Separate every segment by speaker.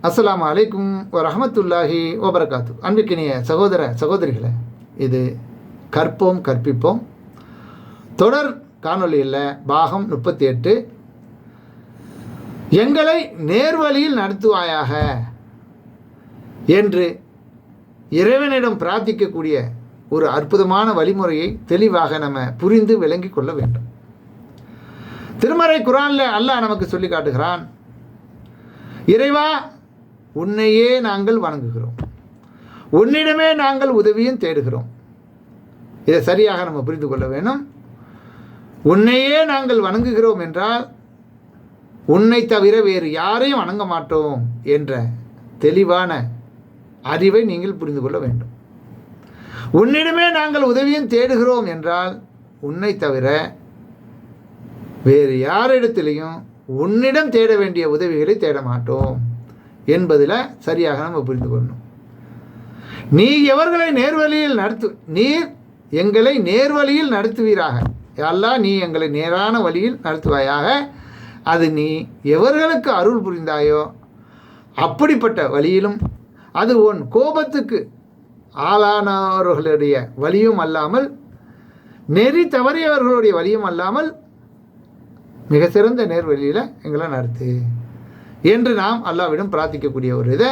Speaker 1: அஸ்ஸலாமு அலைக்கும் வரஹ்மத்துல்லாஹி வபரகாத்து. அன்பிற்கினிய சகோதர சகோதரிகளே, இது கற்போம் கற்பிப்போம் தொடர் காணொலியில் பாகம் 38, எங்களை நேர்வழியில் நடத்துவாயாக என்று இறைவனிடம் பிரார்த்திக்கக்கூடிய ஒரு அற்புதமான வழிமுறையை தெளிவாக நம்ம புரிந்து விளங்கி கொள்ள வேண்டும். திருமறை குர்ஆனில் அல்லாஹ் நமக்கு சொல்லி காட்டுகிறான், இறைவா, உன்னையே நாங்கள் வணங்குகிறோம், உன்னிடமே நாங்கள் உதவியும் தேடுகிறோம். இதை சரியாக நம்ம புரிந்து கொள்ள வேண்டும். உன்னையே நாங்கள் வணங்குகிறோம் என்றால் உன்னை தவிர வேறு யாரையும் வணங்க மாட்டோம் என்ற தெளிவான அறிவை நீங்கள் புரிந்து கொள்ள வேண்டும். உன்னிடமே நாங்கள் உதவியும் தேடுகிறோம் என்றால் உன்னை தவிர வேறு யாரிடத்திலையும் உன்னிடம் தேட வேண்டிய உதவிகளை தேட மாட்டோம் என்பதில் சரியாக நம்ம புரிந்து கொள்ளணும். நீ எவர்களை நேர்வழியில் நீர் எங்களை நேர்வழியில் நடத்துவீராக. அல்லாஹ், நீ எங்களை நேரான வழியில் நடத்துவாயாக. அது நீ எவர்களுக்கு அருள் புரிந்தாயோ அப்படிப்பட்ட வழியிலும், அது உன் கோபத்துக்கு ஆளானவர்களுடைய வழியும் அல்லாமல், நெறி தவறியவர்களுடைய வழியும் அல்லாமல் மிக சிறந்த நேர்வழியில் எங்களை நடத்து என்று நாம் அல்லாஹ்விடம் பிரார்த்திக்கக்கூடிய ஒரு இதை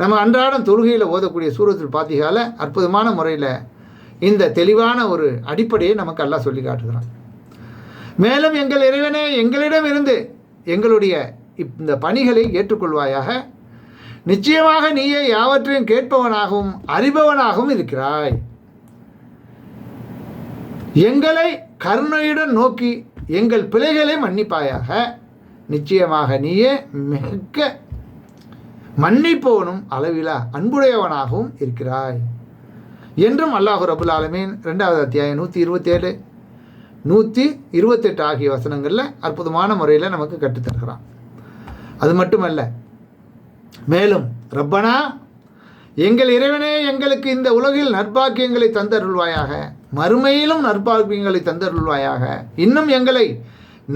Speaker 1: நம்ம அன்றாடம் தொழுகையில் ஓதக்கூடிய சூரத்துல் ஃபாத்திஹால அற்புதமான முறையில் இந்த தெளிவான ஒரு அடிப்படையை நமக்கு அல்லாஹ் சொல்லி காட்டுகிறான். மேலும் எங்கள் இறைவனே, எங்களிடம் இருந்து எங்களுடைய இந்த பணிகளை ஏற்றுக்கொள்வாயாக. நிச்சயமாக நீயே யாவற்றையும் கேட்பவனாகவும் அறிபவனாகவும் இருக்கிறாய். எங்களை கருணையுடன் நோக்கி எங்கள் பிழைகளை மன்னிப்பாயாக. நிச்சயமாக நீயே மிக மன்னிப்பவனும் அளவிலா அன்புடையவனாகவும் இருக்கிறாய் என்றும் அல்லாஹ் ரபுல் ஆலமீன் 2வது அத்தியாயம் 127, 128 ஆகிய வசனங்களில் அற்புதமான முறையில் நமக்கு கற்றுத்தருகிறான். அது மட்டுமல்ல, மேலும் ரப்பனா, எங்கள் இறைவனே, எங்களுக்கு இந்த உலகில் நற்பாக்கியங்களை தந்தருள்வாயாக, மறுமையிலும் நற்பாக்கியங்களை தந்தருள்வாயாக. இன்னும் எங்களை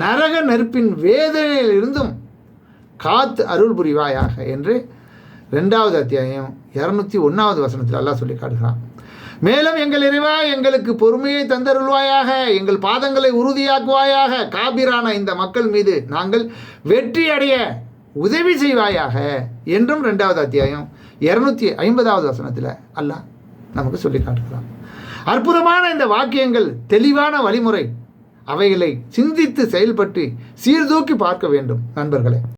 Speaker 1: நரக நெருப்பின் வேதனையில் இருந்தும் காத்து அருள் புரிவாயாக என்று 2வது அத்தியாயம் 201வது வசனத்தில் அல்லாஹ் சொல்லி காட்டுகிறான். மேலும் எங்கள் இறைவா, எங்களுக்கு பொறுமையை தந்தருள்வாயாக, எங்கள் பாதங்களை உறுதியாக்குவாயாக, காபிரான இந்த மக்கள் மீது நாங்கள் வெற்றி அடைய உதவி செய்வாயாக என்றும் 2வது அத்தியாயம் 250வது வசனத்தில் அல்லாஹ் நமக்கு சொல்லி காட்டுகிறான். அற்புதமான இந்த வாக்கியங்கள் தெளிவான வழிமுறை. அவைகளை சிந்தித்து செயல்பட்டு சீர்தூக்கி பார்க்க வேண்டும் நண்பர்களே.